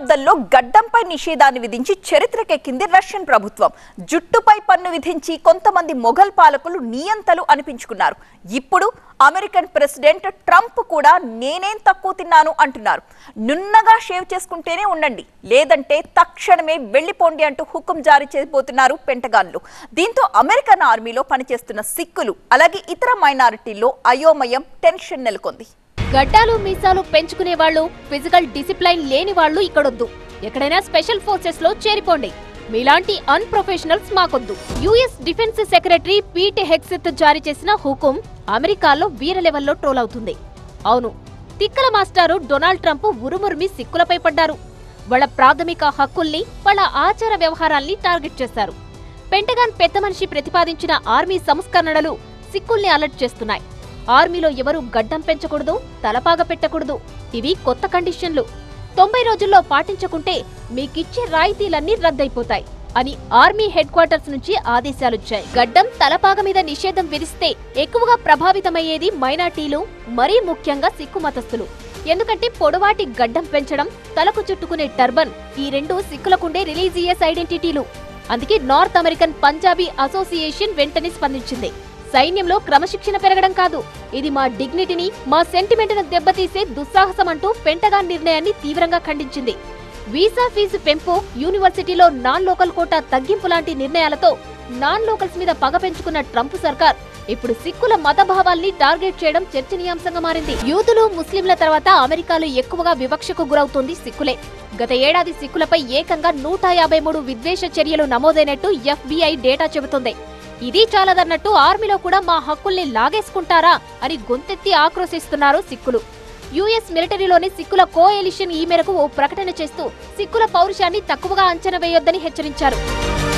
శతాబ్దంలో గడ్డంపై నిషేధాన్ని విధించి చరిత్రకెక్కింది రష్యన్ ప్రభుత్వం. జుట్టుపై పన్ను విధించి కొంతమంది మొఘల్ పాలకులు నియంతలు అనిపించుకున్నారు. ఇప్పుడు అమెరికన్ ప్రెసిడెంట్ ట్రంప్ కూడా నేనేం తక్కువ తిన్నాను అంటున్నారు. నున్నగా షేవ్ చేసుకుంటేనే ఉండండి, లేదంటే తక్షణమే వెళ్లిపోండి అంటూ హుకుం జారీ చేయబోతున్నారు పెంటగాన్లు. దీంతో అమెరికన్ ఆర్మీలో పనిచేస్తున్న సిక్కులు అలాగే ఇతర మైనారిటీల్లో అయోమయం, టెన్షన్ నెలకొంది. గడ్డాలు మీసాలు పెంచుకునే వాళ్ళు, ఫిజికల్ డిసిప్లైన్ లేని వాళ్ళు ఇక్కడొద్దు. ఎక్కడైనా స్పెషల్ ఫోర్సెస్ లో చేరిపోండి. మీలాంటి అన్ప్రొఫెషనల్స్ మాకొద్దు. US defence secretary Pete Hegseth జారీ చేసిన హుకుం అమెరికాలో వీర లెవెల్లో ట్రోల్ అవుతుంది. అవును, తిక్కల మాస్టారు డొనాల్డ్ ట్రంప్ ఉరుమురిమి సిక్కులపై పడ్డారు. వాళ్ళ ప్రాథమిక హక్కుల్ని, వాళ్ళ ఆచార వ్యవహారాల్ని టార్గెట్ చేశారు. పెంటగాన్ పెద్ద మనిషి ప్రతిపాదించిన ఆర్మీ సంస్కరణలు సిక్కుల్ని అలర్ట్ చేస్తున్నాయి. ఆర్మీలో ఎవరూ గడ్డం పెంచకూడదు, తలపాగ పెట్టకూడదు. ఇవి కొత్త కండిషన్లు. 90 రోజుల్లో పాటించకుంటే మీకిచ్చే రాయితీలన్నీ రద్దయిపోతాయి అని ఆర్మీ హెడ్ క్వార్టర్స్ నుంచి ఆదేశాలొచ్చాయి. గడ్డం, తలపాగ మీద నిషేధం విధిస్తే ఎక్కువగా ప్రభావితమయ్యేది మైనార్టీలు, మరీ ముఖ్యంగా సిక్కు మతస్థులు. ఎందుకంటే పొడవాటి గడ్డం పెంచడం, తలకు చుట్టుకునే టర్బన్, ఈ రెండు సిక్కులకుండే రిలీజియస్ ఐడెంటిటీలు. అందుకే నార్త్ అమెరికన్ పంజాబీ అసోసియేషన్ వెంటనే స్పందించింది. సైన్యంలో క్రమశిక్షణ పెరగడం కాదు, ఇది మా డిగ్నిటీని, మా సెంటిమెంట్ను దెబ్బతీసే దుస్సాహసం అంటూ పెంటగాన్ నిర్ణయాన్ని తీవ్రంగా ఖండించింది. వీసా ఫీజు పెంపు, యూనివర్సిటీలో నాన్ లోకల్ కోటా తగ్గింపు లాంటి నిర్ణయాలతో నాన్ లోకల్స్ మీద పగ పెంచుకున్న ట్రంప్ సర్కార్ ఇప్పుడు సిక్కుల మతభావాల్ని టార్గెట్ చేయడం చర్చనీయాంశంగా మారింది. యూదులు, ముస్లింల తర్వాత అమెరికాలో ఎక్కువగా వివక్షకు గురవుతోంది సిక్కులే. గత ఏడాది సిక్కులపై ఏకంగా 153 విద్వేష చర్యలు నమోదైనట్టు FBI డేటా చెబుతోంది. ఇది చాలదన్నట్టు ఆర్మీలో కూడా మా హక్కుల్ని లాగేసుకుంటారా అని గొంతెత్తి ఆక్రోశిస్తున్నారు సిక్కులు. యుఎస్ మిలిటరీలోని సిక్కుల కోఎలిషన్ ఈ మేరకు ఓ ప్రకటన చేస్తూ సిక్కుల పౌరుషాన్ని తక్కువగా అంచనా వేయొద్దని హెచ్చరించారు.